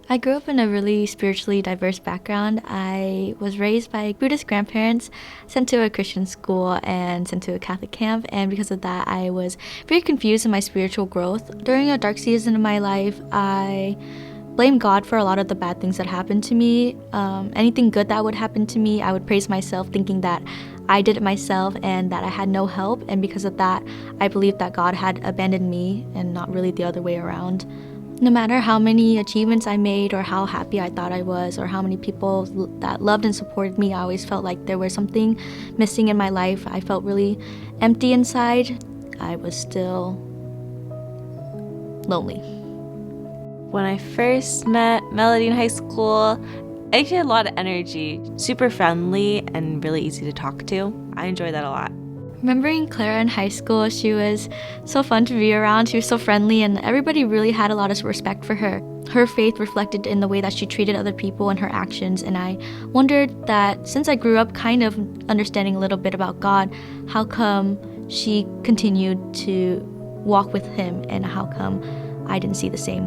I grew up in a really spiritually diverse background. I was raised by Buddhist grandparents, sent to a Christian school, and sent to a Catholic camp. And because of that, I was very confused in my spiritual growth. During a dark season of my life, I blamed God for a lot of the bad things that happened to me. Anything good that would happen to me, I would praise myself, thinking that I did it myself and that I had no help. And because of that, I believed that God had abandoned me and not really the other way around. No matter how many achievements I made or how happy I thought I was or how many people that loved and supported me, I always felt like there was something missing in my life. I felt really empty inside. I was still lonely. When I first met Melodee in high school, I think she had a lot of energy, super friendly and really easy to talk to. I enjoyed that a lot. Remembering Clara in high school, she was so fun to be around. She was so friendly and everybody really had a lot of respect for her. Her faith reflected in the way that she treated other people and her actions, and I wondered that since I grew up kind of understanding a little bit about God, how come she continued to walk with him and how come I didn't see the same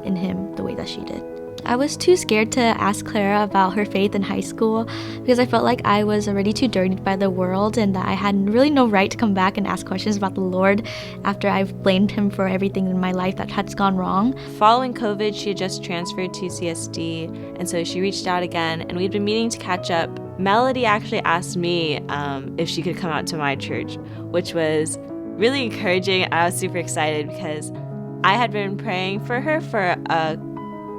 in him the way that she did. I was too scared to ask Clara about her faith in high school because I felt like I was already too dirtied by the world and that I had really no right to come back and ask questions about the Lord after I've blamed him for everything in my life that had gone wrong. Following COVID, she had just transferred to CSD, and so she reached out again, and we'd been meaning to catch up. Melodee actually asked me if she could come out to my church, which was really encouraging. I was super excited because I had been praying for her for a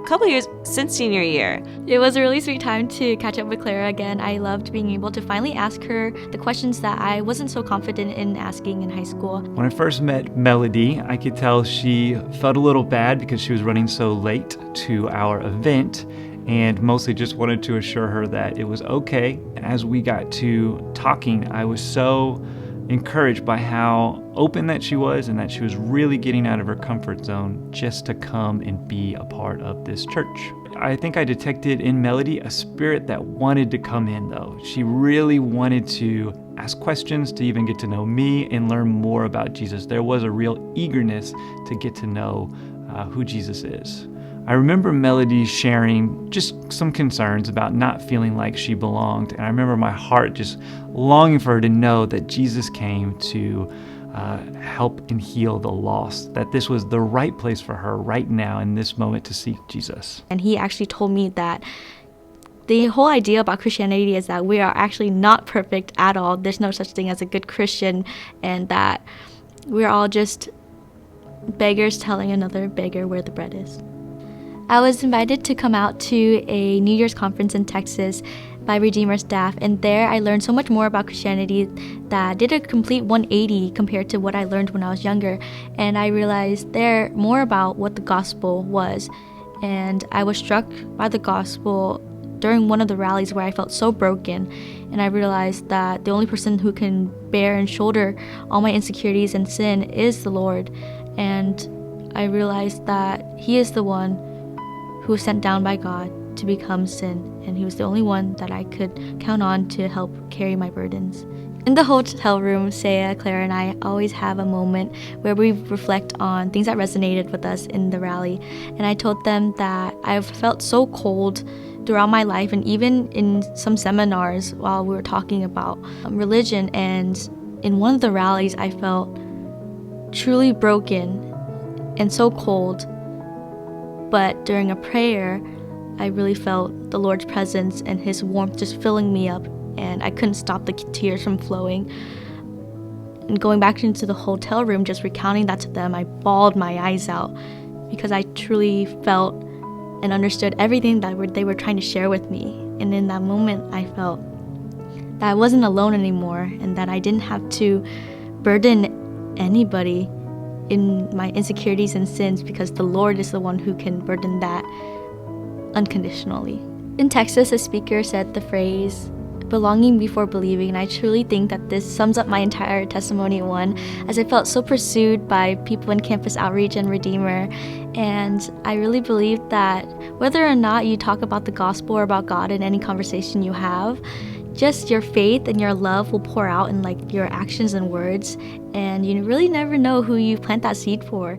couple years since senior year. It was a really sweet time to catch up with Clara again. I loved being able to finally ask her the questions that I wasn't so confident in asking in high school. When I first met Melodee, I could tell she felt a little bad because she was running so late to our event and mostly just wanted to assure her that it was okay. As we got to talking, I was so encouraged by how open that she was and that she was really getting out of her comfort zone just to come and be a part of this church. I think I detected in Melodee a spirit that wanted to come in though. She really wanted to ask questions, to even get to know me and learn more about Jesus. There was a real eagerness to get to know who Jesus is. I remember Melodee sharing just some concerns about not feeling like she belonged, and I remember my heart just longing for her to know that Jesus came to help and heal the lost, that this was the right place for her right now in this moment to seek Jesus. And he actually told me that the whole idea about Christianity is that we are actually not perfect at all. There's no such thing as a good Christian, and that we're all just beggars telling another beggar where the bread is. I was invited to come out to a New Year's conference in Texas by Redeemer staff, and there I learned so much more about Christianity that did a complete 180 compared to what I learned when I was younger. And I realized there more about what the gospel was, and I was struck by the gospel during one of the rallies where I felt so broken, and I realized that the only person who can bear and shoulder all my insecurities and sin is the Lord. And I realized that he is the one who was sent down by God to become sin, and he was the only one that I could count on to help carry my burdens. In the hotel room, Saya, Clara, and I always have a moment where we reflect on things that resonated with us in the rally, and I told them that I've felt so cold throughout my life, and even in some seminars while we were talking about religion, and in one of the rallies I felt truly broken and so cold. But during a prayer, I really felt the Lord's presence and his warmth just filling me up, and I couldn't stop the tears from flowing. And going back into the hotel room, just recounting that to them, I bawled my eyes out because I truly felt and understood everything that they were trying to share with me. And in that moment, I felt that I wasn't alone anymore and that I didn't have to burden anybody in my insecurities and sins, because the Lord is the one who can burden that unconditionally. In Texas, a speaker said the phrase, belonging before believing, and I truly think that this sums up my entire testimony in one, as I felt so pursued by people in campus outreach and Redeemer. And I really believe that whether or not you talk about the gospel or about God in any conversation you have, just your faith and your love will pour out in like your actions and words, and you really never know who you plant that seed for.